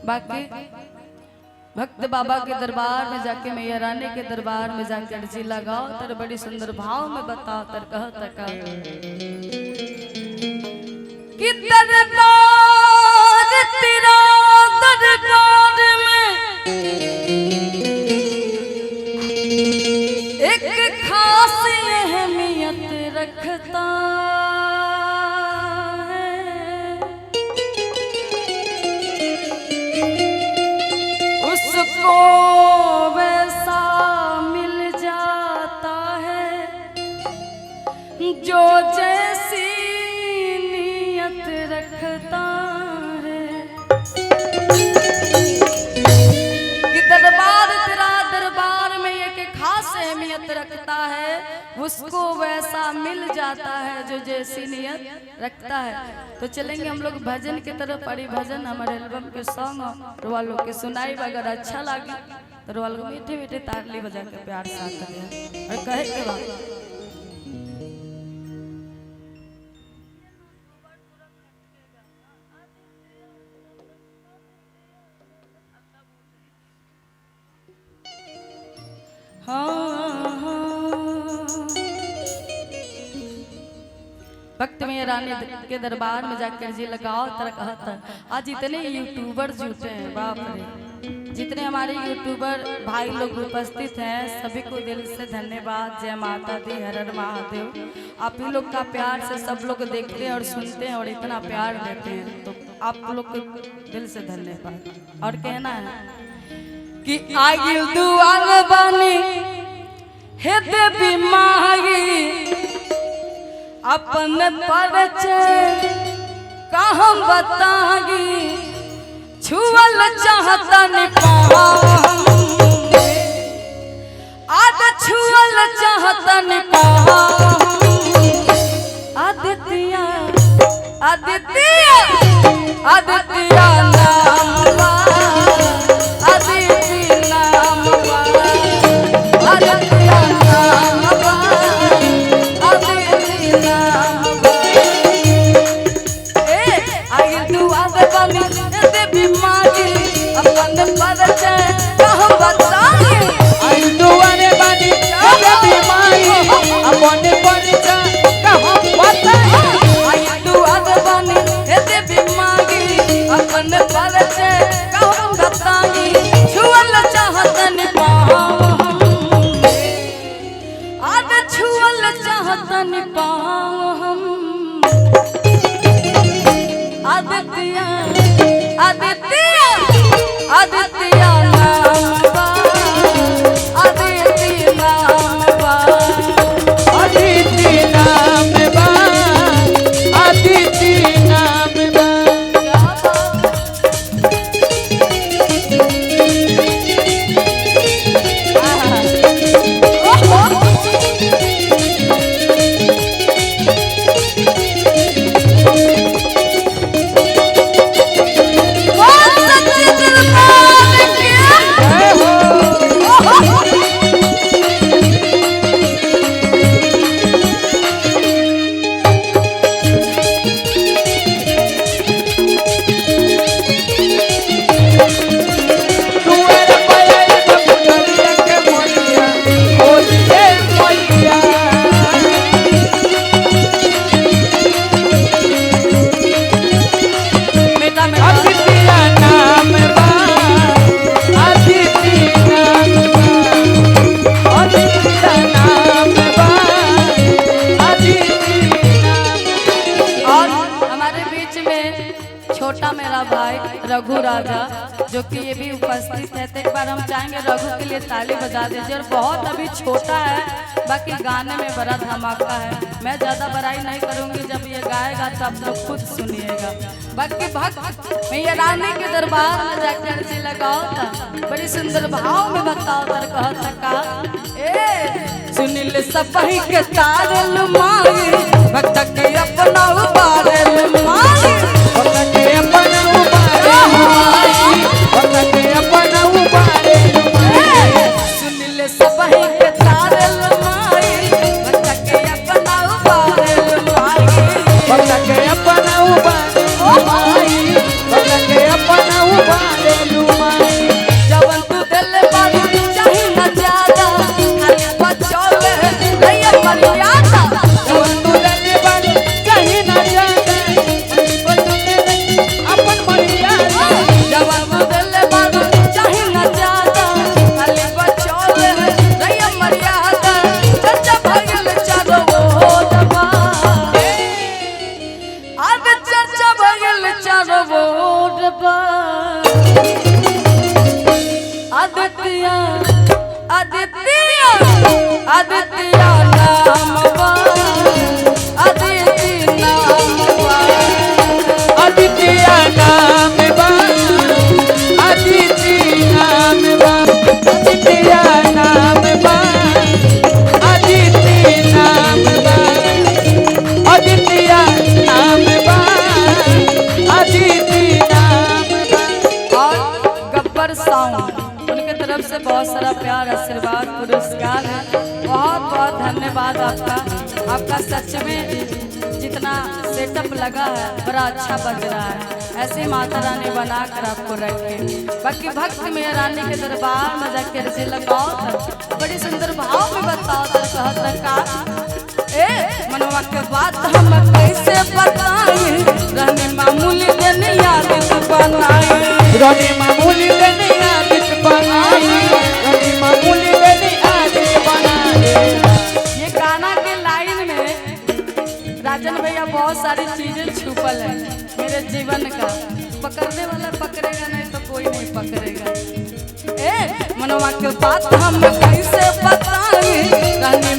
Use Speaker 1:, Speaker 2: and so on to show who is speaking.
Speaker 1: बाकी भक्त बाबा के दरबार में जाके मैया रानी के दरबार में जाके अर्जी लगाओ तर बड़ी सुंदर भाव में बताओ तर कह तका कि दरबार तेरा दरबार में एक खास अहमियत रखता उसको वैसा मिल जाता है जो जैसी नियत रखता है कि दरबार तेरा दरबार में एक खास अहमियत रखता है उसको वैसा मिल जाता है जो जैसी नियत रखता है। तो चलेंगे हम लोग भजन की तरफ। पड़ी भजन हमारे एल्बम के सॉन्ग वालों के सुनाई अगर अच्छा लगे तो वालों मीठे मीठे तारली बजा के प्यार साथ करें और कहे के बाद भक्त में रानी के दरबार में जाकर जी लगाओ तर कहता आज इतने यूट्यूबर जुटे हैं बाप रे। जितने हमारे यूट्यूबर भाई लोग उपस्थित हैं सभी को दिल से धन्यवाद। जय माता दी, हर हर महादेव। आप ही लोग का प्यार से सब लोग देखते हैं और सुनते हैं और इतना प्यार देते हैं तो आप लोग को दिल से धन्यवाद। और कहना है कि आगिल दुआर बानी हे देवी माई अपन परिचय कहाँ बतागी छुअल चाहतन आज छुअल चाहतन आदित्य आदित्य आदित्य नाम आदित्य नाम आदित्य नाम रघु राजा जो कि ये भी उपस्थित है तो एक बार हम चाहेंगे रघु के लिए ताली बजा दीजिए। और बहुत अभी छोटा है बाकी गाने में बड़ा धमाका है। मैं ज़्यादा बड़ाई नहीं करूँगी, जब ये गाएगा तो आप लोग खुद सुनिएगा। बाकी भक्त मैया रानी के दरबार में जाकर अर्जी लगाओ था बड़ी सुंदर भाव में बताओ तर कहता का ए सुनिल सपही के तारल माई भक्त के अपना उबारल माई भक्त के अपना सुनिल सपही के तारल माई भक्त के अपना उबारल माई भक्त के अपना उबारल माई भक्त के अपना उबारल भैया आदित्य आदित्य नाम बा आदित्य नाम बा
Speaker 2: आदित्य नाम बा आदित्य नाम बा आदित्य नाम बा आदित्य नाम बा आदित्य नाम बा आदित्य नाम बा।
Speaker 1: और गब्बर साउंड उनके तरफ से बहुत सारा प्यार आशीर्वाद पुरस्कार है। बहुत बहुत धन्यवाद आपका। आपका सच में जितना सेटअप लगा है बड़ा अच्छा बज रहा है। ऐसे ही माता रानी बना कर आपको रखे। बाकी भक्त में रानी के दरबार में जाकर से लगाओ था बड़ी सुंदर भाव में बताओ था कहत का ए मनवा के बात हम कैसे बताएं रहने मामूली दिन याद बनाए
Speaker 2: रानी मामूली दिन आदित बनाई रानी मामूली दिन आदित बनाई।
Speaker 1: ये गाना के लाइन में राजन भैया बहुत सारी चीजें छुपल है मेरे जीवन का। पकड़ने वाला पकड़ेगा नहीं तो कोई नहीं पकड़ेगा। ए मनवा के बात हम कैसे बताएं रानी